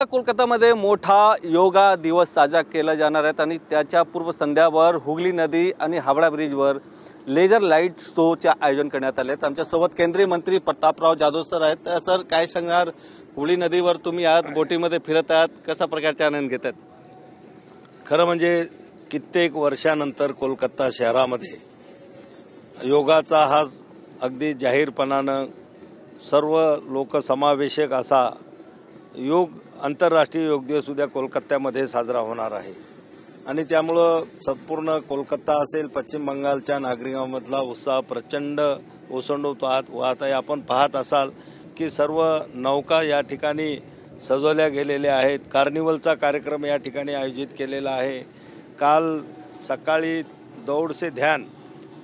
आता कोलकातामध्ये मोठा योगा दिवस साजरा केला जाणार आहे आणि त्याच्या पूर्वसंध्यावर हुगली नदी आणि हावडा ब्रिजवर लेझर लाईट शोचे आयोजन करण्यात आले आहे। आमच्यासोबत केंद्रीय मंत्री प्रतापराव जाधव सर आहेत। सर, काय सांगणार, हुगली नदीवर तुम्ही आहात, बोटीमध्ये फिरत आहात, कशा प्रकारचा आनंद घेतात? खरं म्हणजे कित्येक वर्षानंतर कोलकाता शहरामध्ये योगाचा हा अगदी जाहीरपणानं सर्व लोकसमावेशक असा आंतरराष्ट्रीय योग दिवस उद्या कोलकात्यामध्ये साजरा होणार आहे आणि त्यामुळं संपूर्ण कोलकाता असेल, पश्चिम बंगालच्या नागरिकांमधला उत्साह प्रचंड ओसंडवतो वाहत आहे। आपण पाहत असाल की सर्व नौका या ठिकाणी सजवल्या गेलेल्या आहेत। कार्निवलचा कार्यक्रम या ठिकाणी आयोजित केलेला आहे। काल सकाळी दौड से ध्यान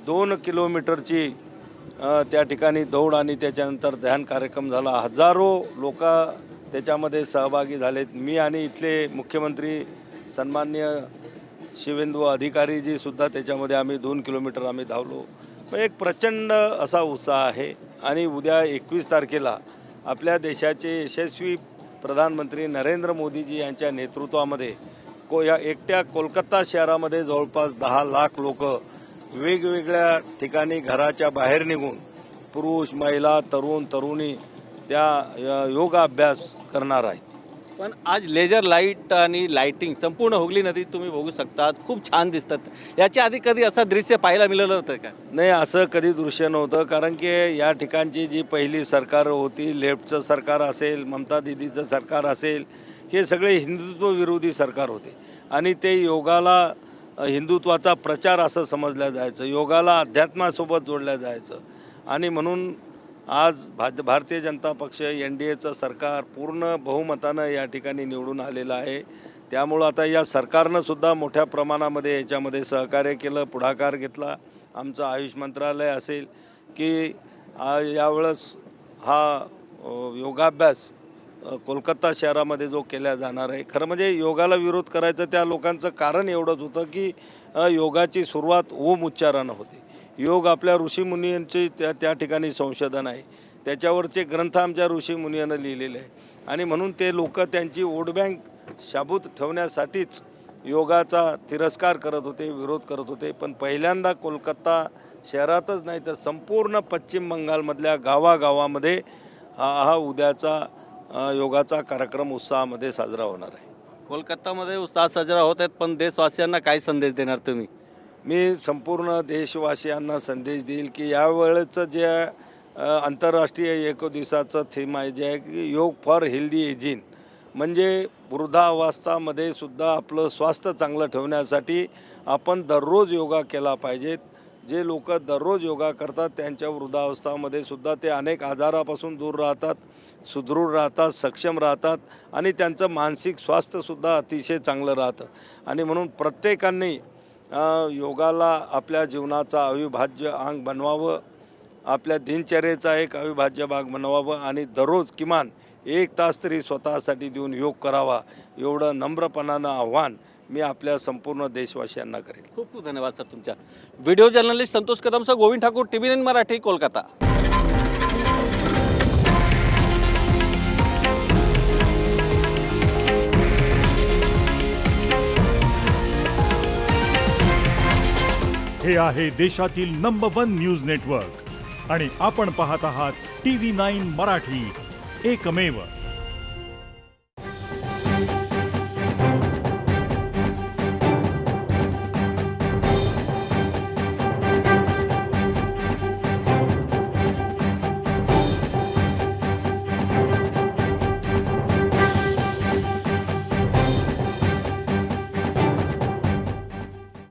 2 किलोमीटरची त्या ठिकाणी दौड आणि त्याच्यानंतर ध्यान कार्यक्रम झाला। हजारो लोक त्याच्यामध्ये सहभागी झालेत। मी आणि इथले मुख्यमंत्री सन्माननीय शिवेंदू अधिकारीजी सुद्धा त्याच्यामध्ये आम्ही 2 किलोमीटर आम्ही धावलो। एक प्रचंड असा उत्साह आहे आणि उद्या 21 तारखेला आपल्या देशाचे यशस्वी प्रधानमंत्री नरेंद्र मोदीजी यांच्या नेतृत्वामध्ये या एकट्या कोलकाता शहरामध्ये जवळपास 10 लाख लोक वेगवेगळ्या ठिकाणी घराच्या बाहेर निघून पुरुष, महिला, तरुण, तरुणी त्या योगा अभ्यास करणार आहेत। पण आज लेझर लाईट आणि लाइटिंग संपूर्ण हुगली नदी तुम्ही बघू शकतात, खूप छान दिसतात। याच्या आधी कधी असं दृश्य पाहायला मिळालं होतं का? नाही, असं कधी दृश्य नव्हतं, कारण की या ठिकाणची जी पहिली सरकार होती, लेफ्टचं सरकार असेल, ममता दीदीचं सरकार असेल, हे सगळे हिंदुत्व विरोधी सरकार होते आणि ते योगाला हिंदुत्वाचा प्रचार असं समजलं जायचं, योगाला अध्यात्मासोबत जोडलं जायचं आणि म्हणून आज भारतीय जनता पक्ष NDAचं सरकार पूर्ण बहुमतानं या ठिकाणी निवडून आलेलं आहे। त्यामुळं आता या सरकारनं सुद्धा मोठ्या प्रमाणामध्ये याच्यामध्ये सहकार्य केलं, पुढाकार घेतला। आमचं आयुष मंत्रालय असेल की यावेळेस हा योगाभ्यास कोलकाता शहरामध्ये जो केला जाणार आहे, खरं म्हणजे योगाला विरोध करायचं त्या लोकांचं कारण एवढंच होतं की योगाची सुरुवात ओम उच्चारानं होते। योग आपल्या ऋषीमुनींचे त्या ठिकाणी संशोधन आहे, त्याच्यावरचे ग्रंथ आमच्या ऋषीमुनींनी लिहिलेले आहे आणि म्हणून ते लोक त्यांची वोट बँक शाबूत ठेवण्यासाठीच योगाचा तिरस्कार करत होते, विरोध करत होते। पण पहिल्यांदा कोलकाता शहरातच नाही तर संपूर्ण पश्चिम बंगालमधल्या गावागावामध्ये हा उद्याचा योगाचा कार्यक्रम उत्साहामध्ये साजरा होणार आहे। कोलकातामध्ये उत्साह साजरा होत आहेत, पण देशवासियांना काय संदेश देणार तुम्ही? मी संपूर्ण देशवासियांना संदेश देईल की यावेळेचं जे आंतरराष्ट्रीय एक दिवसाचं थीम आहे जे आहे की योग फॉर हेल्दी एजिंग, म्हणजे वृद्धावस्थामध्ये सुद्धा आपलं स्वास्थ्य चांगलं ठेवण्यासाठी आपण दररोज योगा केला पाहिजेत। जे लोक दररोज योगा करतात त्यांच्या वृद्धावस्थामध्ये सुद्धा ते अनेक आजारापासून दूर राहतात, सुदृढ राहतात, सक्षम राहतात आणि त्यांचं मानसिक स्वास्थ्यसुद्धा अतिशय चांगलं राहतं आणि म्हणून प्रत्येकाने योगाला आपल्या जीवनाचा अविभाज्य अंग बनवावं, आपल्या दिनचर्येचा एक अविभाज्य भाग बनवावं आणि दररोज किमान 1 तास तरी स्वतःसाठी देऊन योग करावा, एवढं नम्रपणानं आव्हान मी आपल्या संपूर्ण देशवासियांना करेन। खूप खूप धन्यवाद सर तुमच्या। व्हिडिओ जर्नलिस्ट संतोष कदम सह गोविंद ठाकूर, TV9 मराठी, कोलकाता। हे आहे देशातील नंबर 1 न्यूज नेटवर्क आणि आपण पाहत आहात TV9 मराठी, एकमेव।